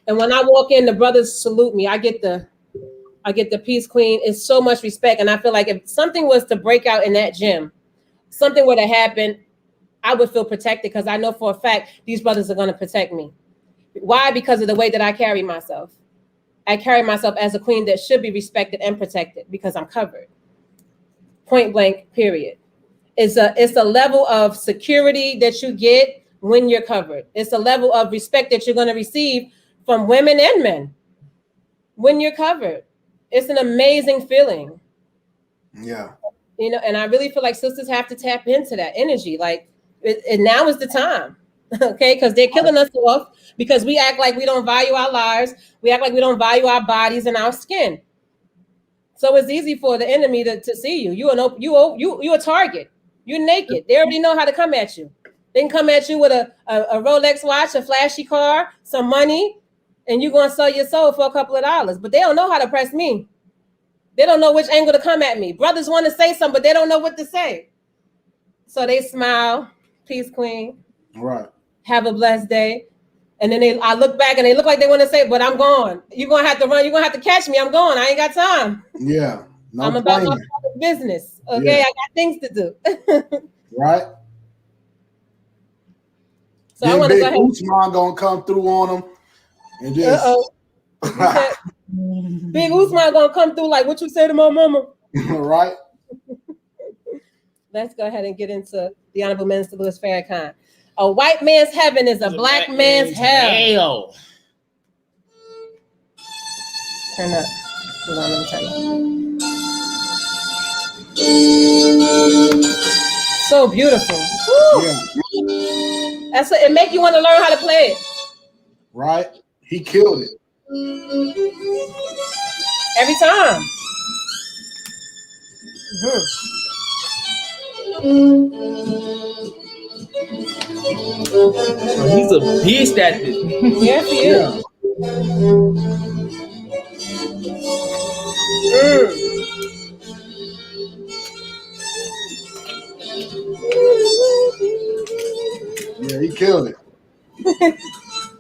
And when I walk in, the brothers salute me. I get the peace queen. It's so much respect. And I feel like if something was to break out in that gym, something were to happen, I would feel protected because I know for a fact these brothers are going to protect me. Why? Because of the way that I carry myself. I carry myself as a queen that should be respected and protected because I'm covered. Point blank, period. It's a level of security that you get when you're covered. It's a level of respect that you're going to receive from women and men when you're covered. It's an amazing feeling. Yeah. And I really feel like sisters have to tap into that energy. Like, and now is the time. Okay, because they're killing us off because we act like we don't value our lives. We act like we don't value our bodies and our skin. So it's easy for the enemy to see you. You a target. You're naked. They already know how to come at you. They can come at you with a Rolex watch, a flashy car, some money, and you're going to sell your soul for a couple of dollars. But they don't know how to press me. They don't know which angle to come at me. Brothers want to say something, but they don't know what to say. So they smile, peace, queen. Right. Have a blessed day. And then I look back and they look like they want to say, but I'm gone. You're going to have to run. You're going to have to catch me. I'm going. I ain't got time. Yeah. No I'm about my business. Okay. Yeah. I got things to do. Right. So then I want to go ahead. Usman gonna come through on him and just Big Usman gonna come through like what you say to my mama. Right. Let's go ahead and get into the Honorable Minister Louis Farrakhan. A white man's heaven is a black man's hell. Turn up. Hold on, let me turn up. So beautiful. Yeah. It make you want to learn how to play it. Right. He killed it. Every time. He's a beast at this. Yes, he is. Yeah, he killed it.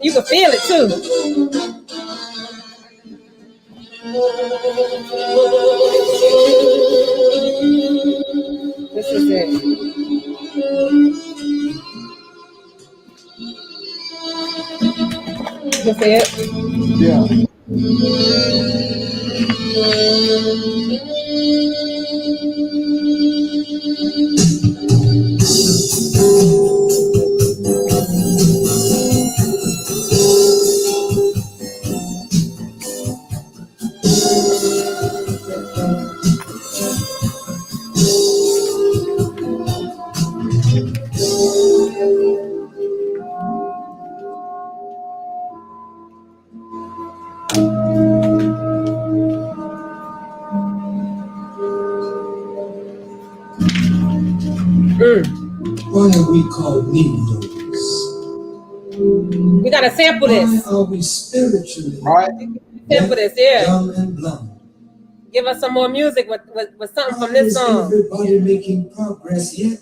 You can feel it too. This is it. You can see it? Yeah. Why are we called Negroes? We gotta sample this. Why are we spiritually sample this, yeah. young and blind? Give us some more music with something from this song. Everybody making progress, yet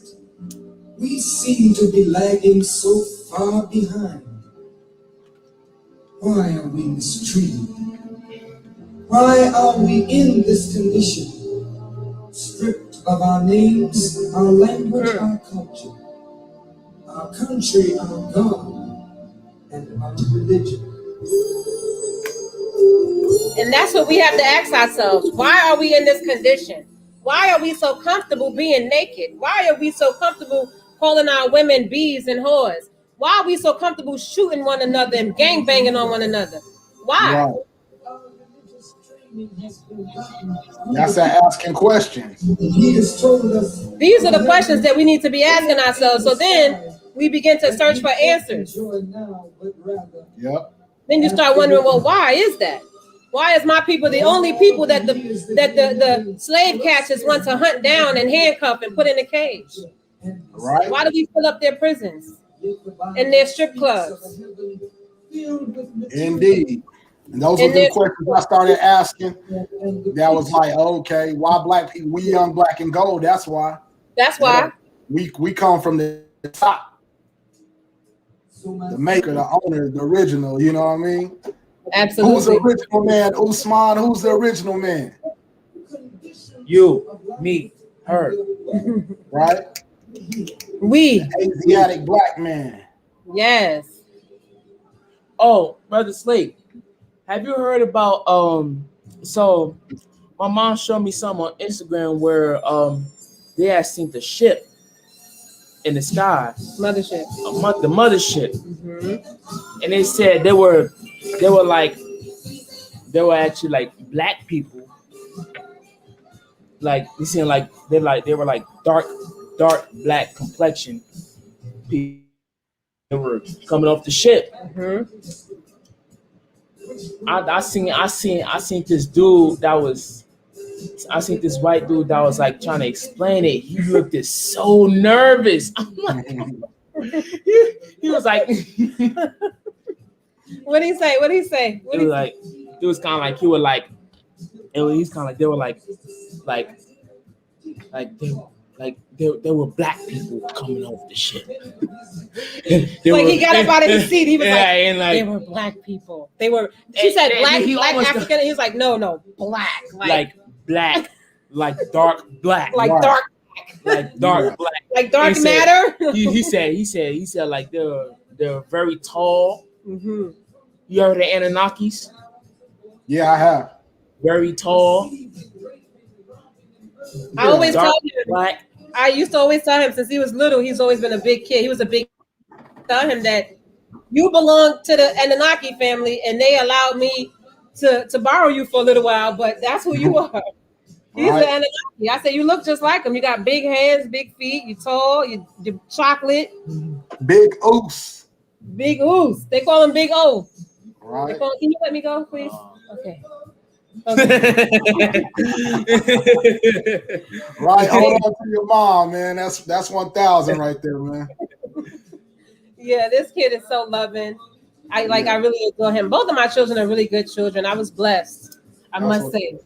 we seem to be lagging so far behind. Why are we mistreated? Why are we in this condition? Stripped of our names, our language, our culture, our country, our God, and our religion. And that's what we have to ask ourselves. Why are we in this condition? Why are we so comfortable being naked? Why are we so comfortable calling our women bees and whores? Why are we so comfortable shooting one another and gangbanging on one another? Why? Right. That's asking questions. These are the questions that we need to be asking ourselves. So then we begin to search for answers. Yep. Then you start wondering, well, why is that? Why is my people the only people that the slave catchers want to hunt down and handcuff and put in a cage? Right. Why do we fill up their prisons and their strip clubs? Indeed. And those were the questions I started asking. That was like, okay, why black people? We young, black, and gold. That's why. That's why. We come from the top. The maker, the owner, the original. You know what I mean? Absolutely. Who's the original man? Usman. Who's the original man? You, me, her. Right? We. Asiatic black man. Yes. Oh, Brother Slate. Have you heard about so my mom showed me something on Instagram where they had seen the ship in the sky. Mothership. The mothership. Mm-hmm. And they said they were actually like black people. Like they seemed like they were like dark black complexion people. They were coming off the ship. Mm-hmm. I seen this dude that was I seen this white dude that was like trying to explain it. He looked so nervous. I'm like, he was like, What did he say? What did he say? it was like, it was kind of like he was like, he's kind of like they were like there were black people coming off the ship. Like he got up out of his seat. He was and they were black people. They were. She said black African. He was like, no, black, like black, like dark black, like Right. dark, like dark black. like dark He said- matter. he said like they're very tall. Mm-hmm. You heard of the Anunnakis? Yeah, I have. Very tall. I always dark tell him. black. I used to always tell him since he was little. He's always been a big kid. He was a big. Tell him that you belong to the Anunnaki family, and they allowed me to borrow you for a little while. But that's who you are. He's Right. an Anunnaki. I said you look just like him. You got big hands, big feet. You tall. You chocolate. Big Oos. Big Oos. They call him Big O. Right. Can you let me go, please? Okay. Right. Hold on to your mom, man. That's 1,000 right there, man. Yeah, this kid is so loving. I really adore him. Both of my children are really good children. I was blessed. I must say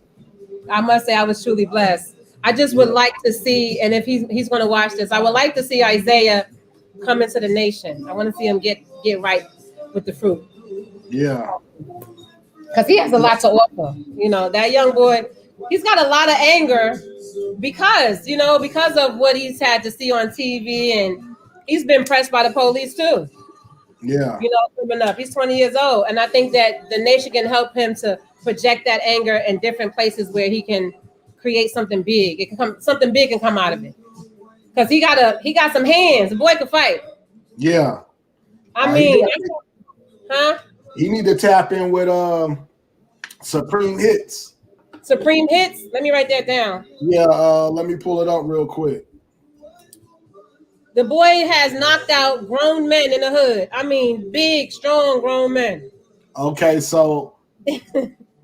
I was truly blessed. I just would like to see, and if he's going to watch this, I would like to see Isaiah come into the nation. I want to see him get right with the fruit. Yeah. Because he has a lot to offer. You know, that young boy, he's got a lot of anger because of what he's had to see on TV, and he's been pressed by the police too. Yeah. Coming up. He's 20 years old. And I think that the nation can help him to project that anger in different places where he can create something big. Something big can come out of it. Because he got some hands. The boy can fight. Yeah. I mean, He need to tap in with Supreme Hits. Supreme Hits. Let me write that down. Yeah, let me pull it up real quick. The boy has knocked out grown men in the hood. I mean, big, strong grown men. Okay, so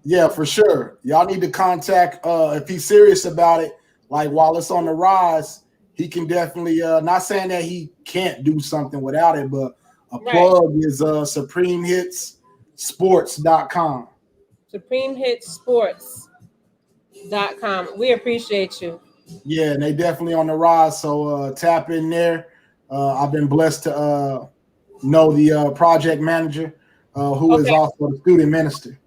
yeah, for sure. Y'all need to contact if he's serious about it, like while it's on the rise, he can definitely not saying that he can't do something without it, but a plug is supremehitsports.com. Supremehitsports.com. We appreciate you. Yeah, and they definitely on the rise. So tap in there. I've been blessed to know the project manager, who is also the student minister.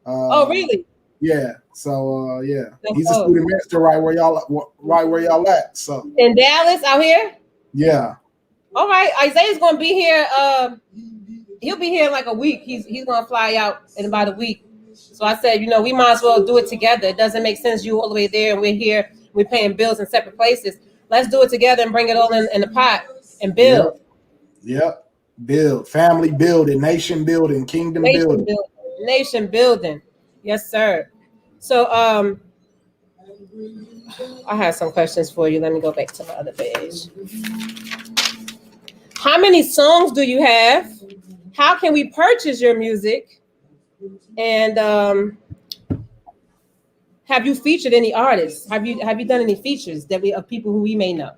Oh, really? Yeah. So yeah, he's a student minister right where y'all at. So in Dallas, out here. Yeah. All right, Isaiah's gonna be here. He'll be here in like a week. He's gonna fly out in about a week. So I said, we might as well do it together. It doesn't make sense you all the way there and we're here. We're paying bills in separate places. Let's do it together and bring it all in the pot and build. Yep. Build. Family building. Nation building. Kingdom building. Nation building. Yes, sir. So I have some questions for you. Let me go back to the other page. How many songs do you have? How can we purchase your music? And have you featured any artists? Have you done any features of people who we may know?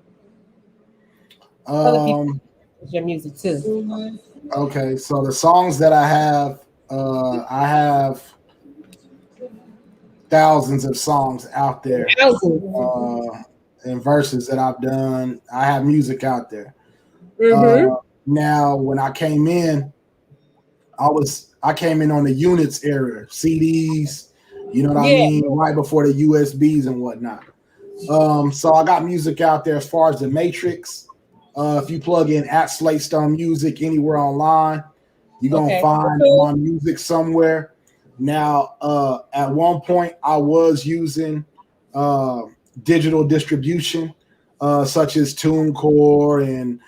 Other people your music too. Okay, so the songs that I have thousands of songs out there. And verses that I've done. I have music out there. Now, when I came in, I came in on the units era, CDs, you know what I mean, right before the USBs and whatnot. So I got music out there as far as the Matrix. If you plug in at Slate Stone Music anywhere online, you're gonna find my music somewhere. Now, at one point, I was using digital distribution, such as TuneCore and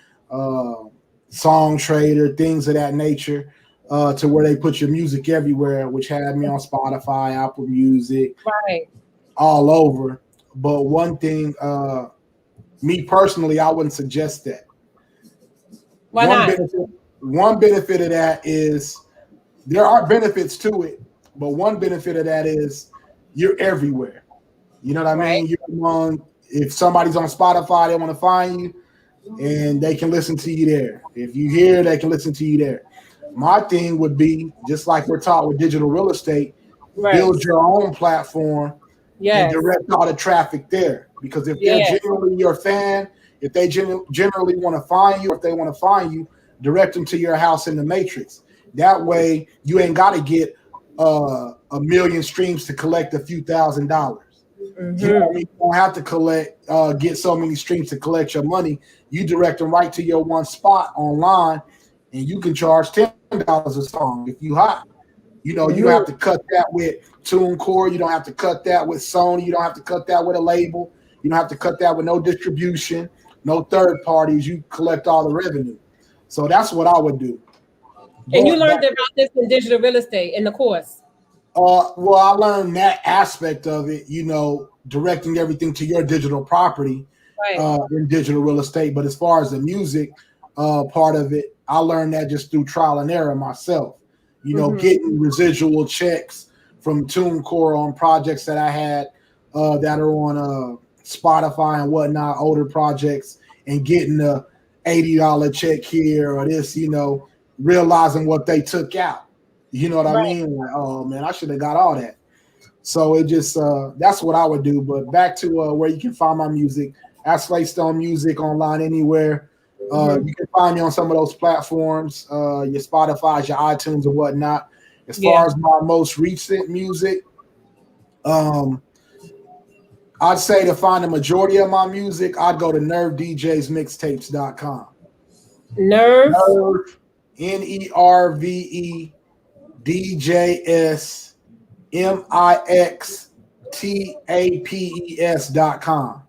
Song Trader, things of that nature, to where they put your music everywhere, which had me on Spotify, Apple Music, all over. But one thing, me personally, I wouldn't suggest that. Why not? One benefit of that is there are benefits to it, but one benefit of that is you're everywhere. You know what I mean? If somebody's on Spotify, they want to find you, and they can listen to you there. If you hear, they can listen to you there. My thing would be just like we're taught with digital real estate, build your own platform and direct all the traffic there. Because if they're generally your fan, if they generally want to find you, if they want to find you, direct them to your house in the matrix. That way, you ain't got to get a million streams to collect a few $1,000s. Mm-hmm. You know what I mean? You don't have to get so many streams to collect your money. You direct them right to your one spot online, and you can charge $10 a song if you hot. You know, you don't have to cut that with TuneCore. You don't have to cut that with Sony. You don't have to cut that with a label. You don't have to cut that with no distribution, no third parties. You collect all the revenue. So that's what I would do. And you learned about this in digital real estate in the course? Well, I learned that aspect of it, you know, directing everything to your digital property in digital real estate. But as far as the music part of it, I learned that just through trial and error myself. You know, getting residual checks from TuneCore on projects that I had that are on Spotify and whatnot, older projects, and getting a $80 check here or this, you know, realizing what they took out. You know what I mean? Like, oh man, I should have got all that. So it just that's what I would do. But back to where you can find my music at Slate Stone Music online anywhere. You can find me on some of those platforms, your Spotify's, your iTunes, and whatnot. As far as my most recent music, I'd say to find the majority of my music, I'd go to NerveDJsMixtapes.com. Nerve, NerveDJsMixtapes.com.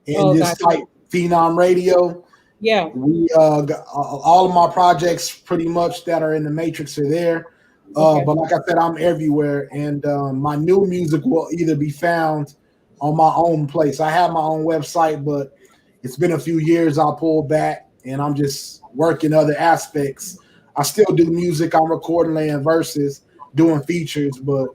And just type Phenom Radio. Yeah, we got all of my projects pretty much that are in the matrix are there. But like I said, I'm everywhere, and my new music will either be found on my own place. I have my own website, but it's been a few years. I'll pull back, and I'm just working other aspects. I still do music. I'm recording, laying verses, doing features, but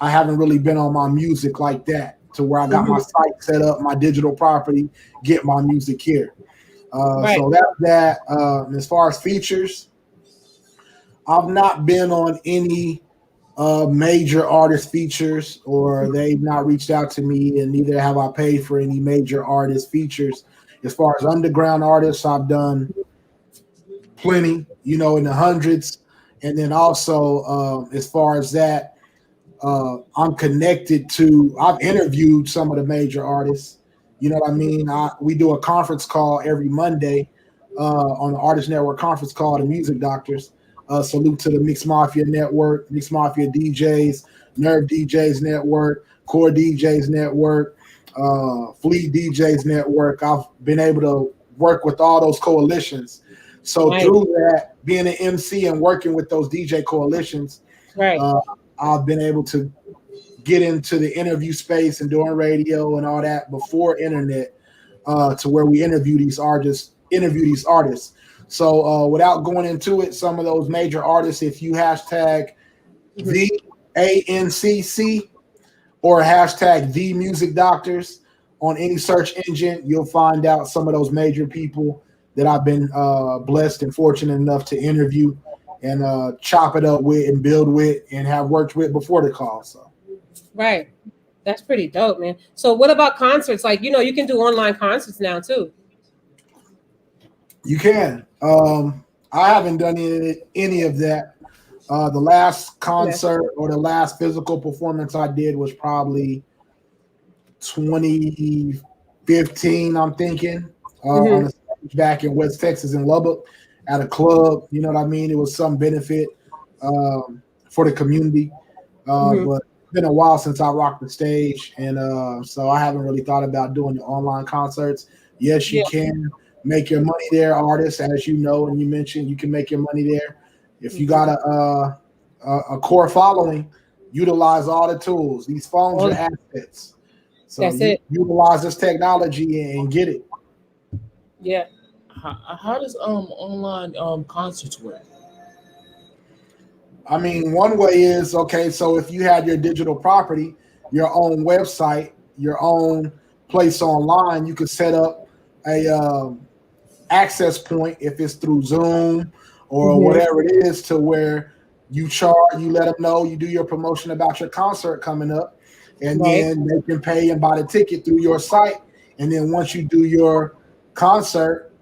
I haven't really been on my music like that to where I got my site set up, my digital property, get my music here. So that's that. As far as features, I've not been on any major artist features, or they've not reached out to me, and neither have I paid for any major artist features. As far as underground artists, I've done plenty, you know, in the hundreds. And then also, as far as that, I'm connected to, I've interviewed some of the major artists. You know what I mean? We do a conference call every Monday on the Artist Network conference call, the Music Doctors. Salute to the Mix Mafia Network, Mix Mafia DJs, Nerve DJs Network, Core DJs Network, Fleet DJs Network. I've been able to work with all those coalitions. So through that, being an MC and working with those DJ coalitions, I've been able to get into the interview space and doing radio and all that before internet, to where we interview these artists. So without going into it, some of those major artists, if you hashtag the ANCC or hashtag the Music Doctors on any search engine, you'll find out some of those major people that I've been blessed and fortunate enough to interview and chop it up with and build with and have worked with before the call. So. Right. That's pretty dope, man. So what about concerts? Like, you know, you can do online concerts now too. You can. I haven't done any of that. The last concert or the last physical performance I did was probably 2015, I'm thinking, on a stage back in West Texas in Lubbock at a club. You know what I mean? It was some benefit for the community. But it's been a while since I rocked the stage, and so I haven't really thought about doing the online concerts. Yes, you can make your money there, artists, as you know, and you mentioned you can make your money there. If you got a core following, utilize all the tools. These phones are assets. So utilize this technology and get it. Yeah. How does online concerts work? I mean, one way is, okay, so if you had your digital property, your own website, your own place online, you could set up a access point if it's through Zoom or whatever it is, to where you let them know, you do your promotion about your concert coming up, and then they can pay and buy the ticket through your site. And then once you do your concert,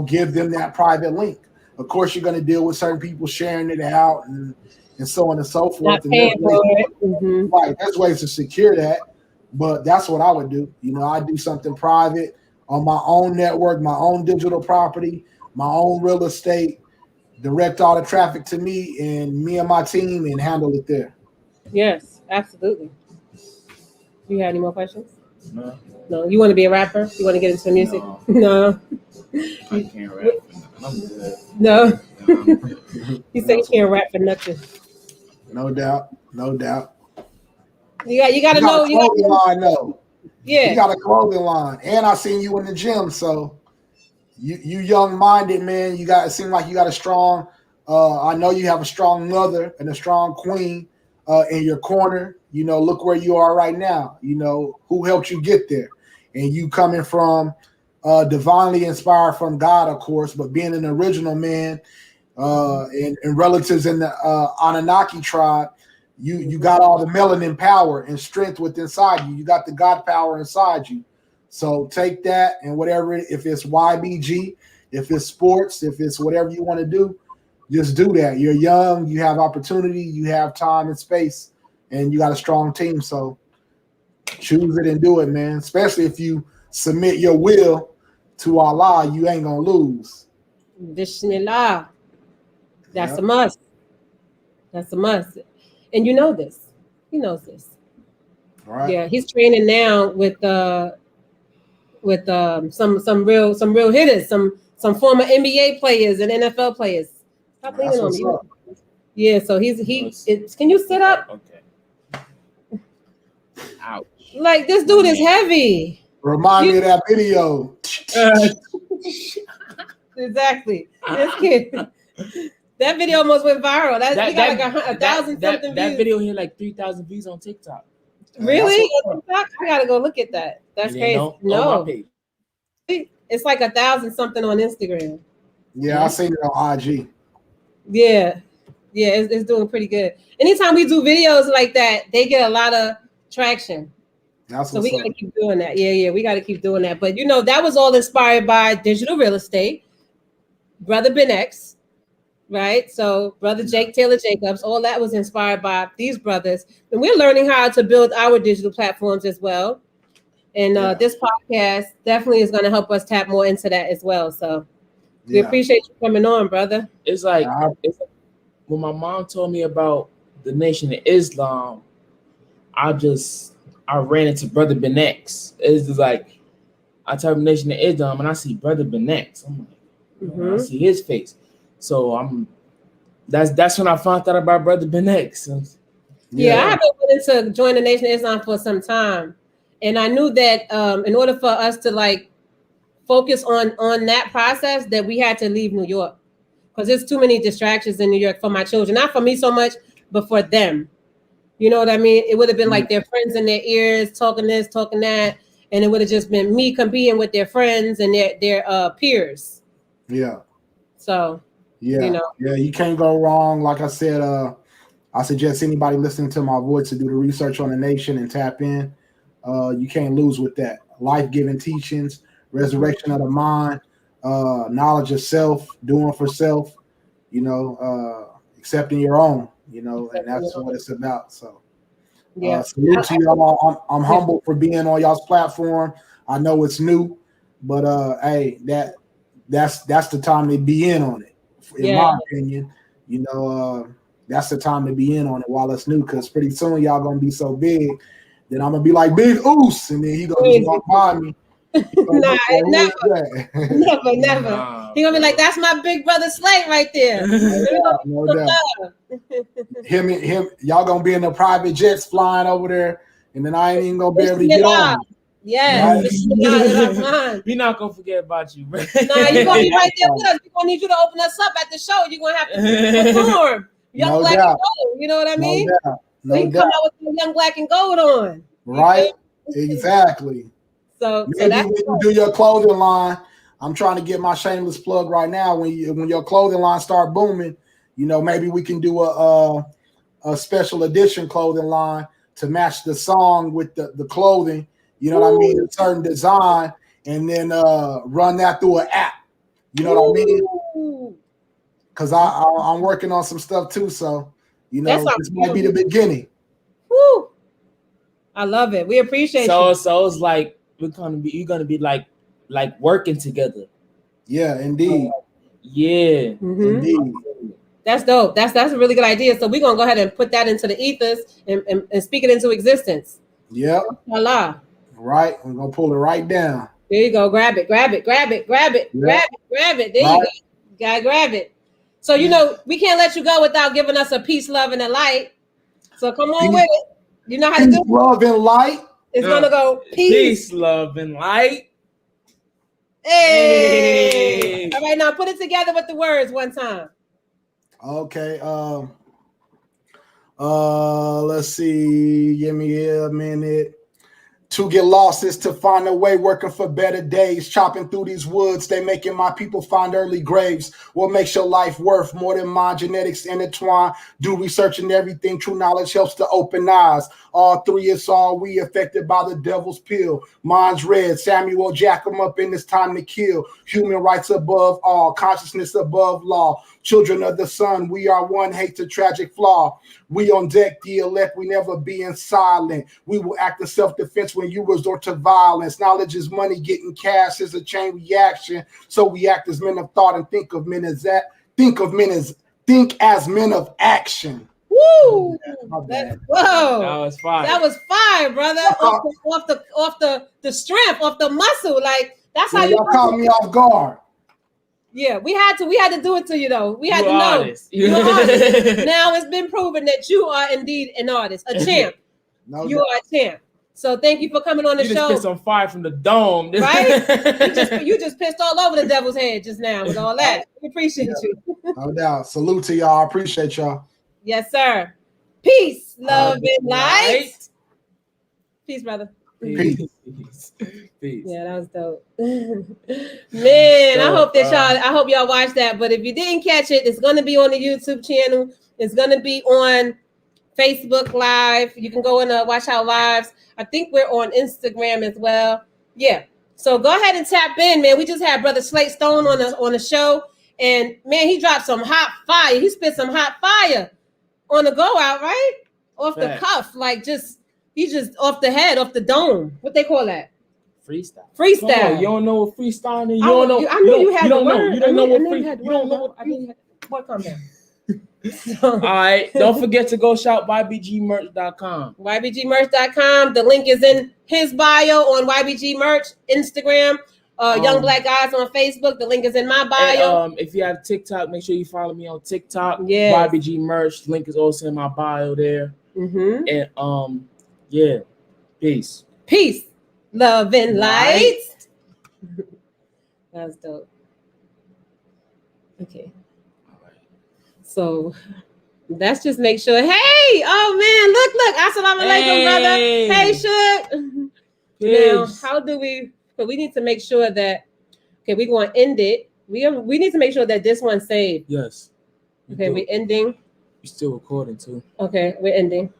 give them that private link. Of course, you're going to deal with certain people sharing it out and so on and so forth. Not paying for it. Right, there's ways to secure that, but that's what I would do. I do something private on my own network, my own digital property, my own real estate, direct all the traffic to me and my team, and handle it there. Yes, absolutely. You have any more questions? No. No. You want to be a rapper? You want to get into music? No. I can't rap. I'm good. No. You say you can't rap for nothing. No doubt. You got to know. You got a clothing line, though. Yeah. You got a clothing line, and I seen you in the gym. So you young-minded, man. It seems like you got a strong. I know you have a strong mother and a strong queen in your corner. Look where you are right now. Who helped you get there, and you coming from divinely inspired from God, of course, but being an original man and relatives in the Anunnaki tribe. You got all the melanin power and strength within inside you. You got the God power inside you. So take that and whatever, if it's YBG, if it's sports, if it's whatever you want to do, just do that. You're young, you have opportunity, you have time and space, and you got a strong team. So choose it and do it, man. Especially if you submit your will to Allah, you ain't gonna lose. Bismillah. That's a must. That's a must. And you know this. He knows this. All right. Yeah, he's training now with some real hitters, some former NBA players and NFL players. Stop leaning on me. Yeah, so can you sit up? Okay. Ouch. Like, this dude is heavy. Remind me of that video. Exactly. This kid. That video almost went viral. He got like 1,000 something views. That video hit like 3,000 views on TikTok. Really? On TikTok? I gotta go look at that. That's crazy. No. It's like 1,000 something on Instagram. Yeah, I seen it on IG. Yeah, it's doing pretty good. Anytime we do videos like that, they get a lot of traction. So we gotta keep doing that. Yeah, we gotta keep doing that. But that was all inspired by digital real estate, Brother Ben X, right? So Brother Jake Taylor Jacobs, all that was inspired by these brothers. And we're learning how to build our digital platforms as well. And this podcast definitely is going to help us tap more into that as well. So we appreciate you coming on, brother. It's like when my mom told me about the Nation of Islam, I ran into Brother Ben X. It's just like I type Nation of Islam and I see Brother Ben X. I'm like, I see his face. So that's when I found out about Brother Ben X. Yeah, I have been willing to join the Nation of Islam for some time. And I knew that in order for us to focus on that process, that we had to leave New York, because there's too many distractions in New York for my children. Not for me so much, but for them. You know what I mean? It would have been like their friends in their ears, talking this, talking that, and it would have just been me competing with their friends and their peers. Yeah. So. Yeah. Yeah, you can't go wrong. Like I said, I suggest anybody listening to my voice to do the research on the nation and tap in. You can't lose with that. Life-giving teachings, resurrection of the mind, knowledge of self, doing for self, accepting your own, and that's what it's about. So salute to y'all. I'm humbled for being on y'all's platform. I know it's new, but hey, that's the time to be in on it. In my opinion, that's the time to be in on it while it's new, because pretty soon y'all gonna be so big, then I'm gonna be like Big Oos, and then he gonna just walk by me. Never. He gonna be like, "That's my big brother Slate right there." No doubt. Him, y'all gonna be in the private jets flying over there, and then I ain't even gonna be able to get on. Yes, we're not gonna forget about you, bro. Nah, you're gonna be right there with us. We're gonna need you to open us up at the show. You're gonna have to perform Young Black and Gold. You know what I mean? No doubt. So you come out with some Young Black and Gold on. Right. Exactly. So Maybe that's when you do your clothing line, I'm trying to get my shameless plug right now. When your clothing line start booming, maybe we can do a special edition clothing line to match the song with the clothing. You know what I mean? A certain design, and then run that through an app. You know what I mean? Because I'm working on some stuff too. So this might be the beginning. Woo. I love it. We appreciate you. So it's like you're gonna be like working together. Yeah, indeed. Yeah. Indeed. That's dope. That's a really good idea. So we're gonna go ahead and put that into the ethers and speak it into existence. Yep. Voila. Right. We're gonna pull it right down. There you go. Grab it. Yep. Grab it. There you go. Gotta grab it. So we can't let you go without giving us a peace, love, and a light. So come on with it. You know how to do it. Love and light. It's gonna go peace, love, and light. Hey. All right, now put it together with the words one time. Okay. Let's see. Give me a minute. To get lost is to find a way, working for better days, chopping through these woods. They making my people find early graves. What makes your life worth more than mine? Genetics intertwine. Do research and everything. True knowledge helps to open eyes. All three, it's all we affected by the devil's pill. Mine's red. Samuel jack 'em up in this time to kill. Human rights above all. Consciousness above law. Children of the sun, we are one. Hate the tragic flaw. We on deck, the elect. We never being silent. We will act in self-defense when you resort to violence. Knowledge is money. Getting cash is a chain reaction. So we act as men of thought and think as men of action. Woo! Whoa! That was fire. That was fire, brother. Off the strength, off the muscle. Like that's how you caught me off guard. Yeah, we had to do it to you though. We had to know. You're an artist. Now it's been proven that you are indeed an artist, a champ. You are a champ. So thank you for coming on the show. You just pissed on fire from the dome, right? you just pissed all over the devil's head just now with all that. We appreciate you. No doubt. Salute to y'all. I appreciate y'all. Yes, sir. Peace, love, and light. Peace, brother. Peace. Yeah, that was dope. Man, I hope y'all watched that. But if you didn't catch it, it's gonna be on the YouTube channel. It's gonna be on Facebook Live. You can go and watch our lives. I think we're on Instagram as well. Yeah. So go ahead and tap in, man. We just had Brother Slate Stone on the show, and man, he dropped some hot fire. He spit some hot fire on the go out, right? Off the cuff, like he's just off the head, off the dome. What they call that? Freestyle. You don't know what freestyle is? I knew you had the word. You don't know what freestyle. You don't know what. Calm down. All right. Don't forget to go shop ybgmerch.com. ybgmerch.com. The link is in his bio on YBG Merch, Instagram. Young Black Guys on Facebook. The link is in my bio. And, if you have TikTok, make sure you follow me on TikTok. Yeah. YBG Merch. Link is also in my bio there. Mm-hmm. And yeah. Peace. Peace. Love and light. That's dope. Okay. All right. So let's just make sure. Hey, oh man, look. Assalamu alaikum, brother. Hey, Shug. Now, how do we? But we need to make sure that. Okay, we're going to end it. We need to make sure that this one's saved. Yes. Okay, we're ending. You're still recording too. Okay, we're ending.